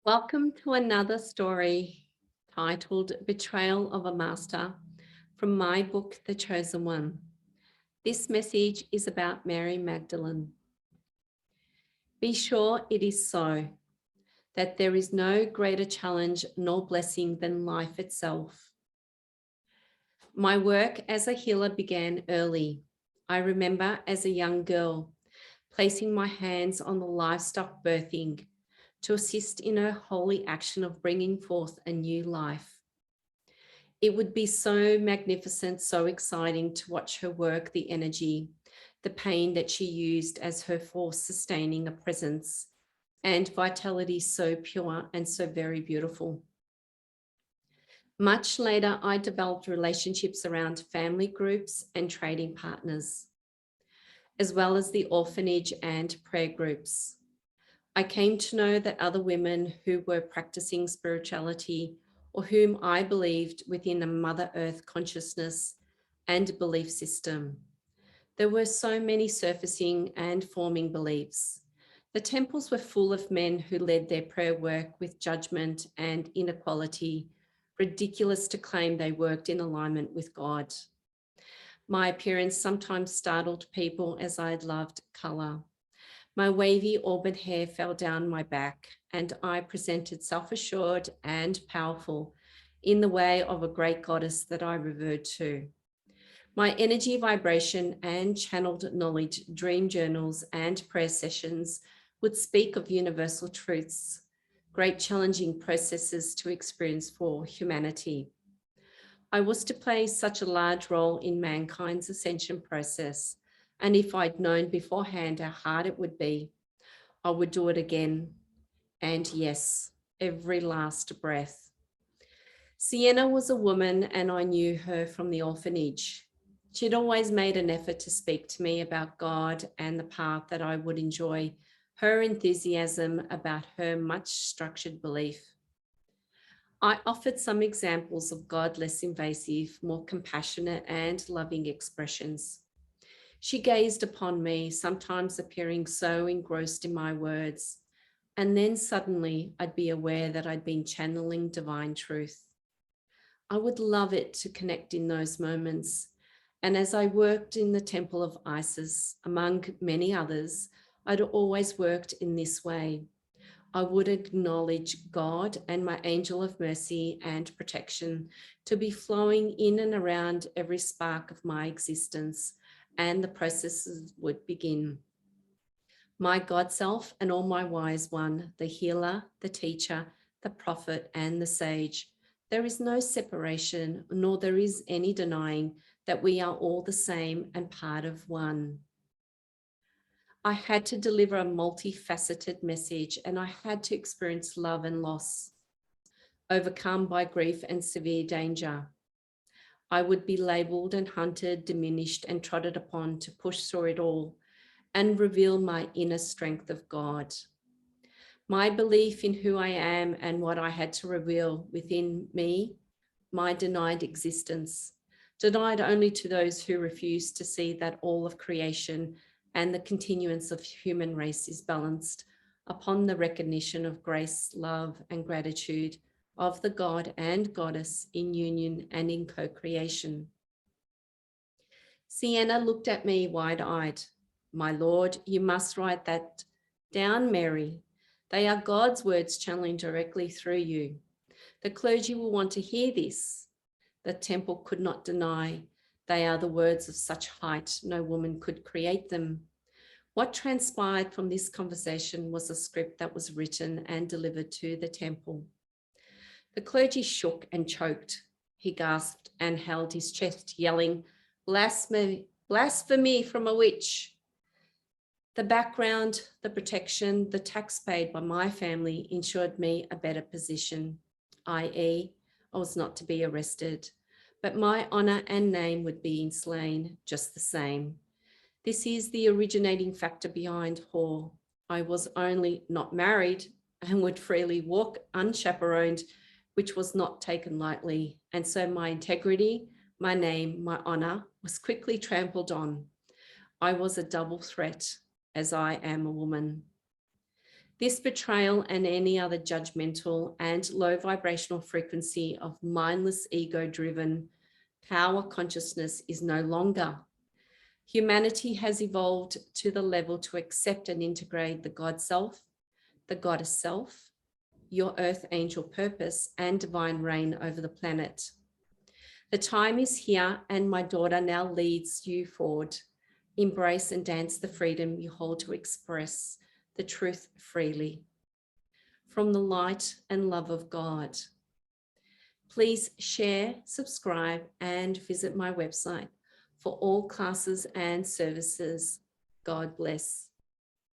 Welcome to another story titled Betrayal of a Master from my book, The Chosen One. This message is about Mary Magdalene. Be sure it is so, that there is no greater challenge nor blessing than life itself. My work as a healer began early. I remember as a young girl, placing my hands on the livestock birthing to assist in her holy action of bringing forth a new life. It would be so magnificent, so exciting to watch her work the energy, the pain that she used as her force sustaining a presence, and vitality so pure and so very beautiful. Much later, I developed relationships around family groups and trading partners, as well as the orphanage and prayer groups. I came to know that other women who were practicing spirituality or whom I believed within a Mother Earth consciousness and belief system. There were so many surfacing and forming beliefs. The temples were full of men who led their prayer work with judgment and inequality, ridiculous to claim they worked in alignment with God. My appearance sometimes startled people as I loved colour. My wavy auburn hair fell down my back, and I presented self-assured and powerful in the way of a great goddess that I revered to. My energy vibration and channeled knowledge, dream journals and prayer sessions would speak of universal truths, great challenging processes to experience for humanity. I was to play such a large role in mankind's ascension process, and if I'd known beforehand how hard it would be, I would do it again. And yes, every last breath. Sienna was a woman, and I knew her from the orphanage. She'd always made an effort to speak to me about God and the path that I would enjoy, her enthusiasm about her much structured belief. I offered some examples of God less invasive, more compassionate and loving expressions. She gazed upon me, sometimes appearing so engrossed in my words, and then suddenly I'd be aware that I'd been channeling divine truth. I would love it to connect in those moments, and as I worked in the Temple of Isis, among many others, I'd always worked in this way. I would acknowledge God and my angel of mercy and protection to be flowing in and around every spark of my existence, and the processes would begin. My God self and all my wise one, the healer, the teacher, the prophet, and the sage. There is no separation, nor there is any denying that we are all the same and part of one. I had to deliver a multifaceted message, and I had to experience love and loss, overcome by grief and severe danger. I would be labelled and hunted, diminished and trodden upon to push through it all and reveal my inner strength of God. My belief in who I am and what I had to reveal within me, my denied existence, denied only to those who refuse to see that all of creation and the continuance of human race is balanced upon the recognition of grace, love, and gratitude of the God and Goddess in union and in co-creation. Sienna looked at me wide-eyed. My Lord, you must write that down, Mary. They are God's words channeling directly through you. The clergy will want to hear this. The temple could not deny. They are the words of such height, no woman could create them. What transpired from this conversation was a script that was written and delivered to the temple. The clergy shook and choked. He gasped and held his chest, yelling, "Blasphemy, blasphemy from a witch." The background, the protection, the tax paid by my family ensured me a better position, i.e., I was not to be arrested, but my honour and name would be enslaved just the same. This is the originating factor behind whore. I was only not married and would freely walk unchaperoned, which was not taken lightly. And so my integrity, my name, my honour was quickly trampled on. I was a double threat, as I am a woman. This betrayal and any other judgmental and low vibrational frequency of mindless ego-driven power consciousness is no longer. Humanity has evolved to the level to accept and integrate the God Self, the Goddess Self, your Earth Angel purpose, and divine reign over the planet. The time is here, and my daughter now leads you forward. Embrace and dance the freedom you hold to express the truth freely. From the light and love of God. Please share, subscribe, and visit my website for all classes and services. God bless.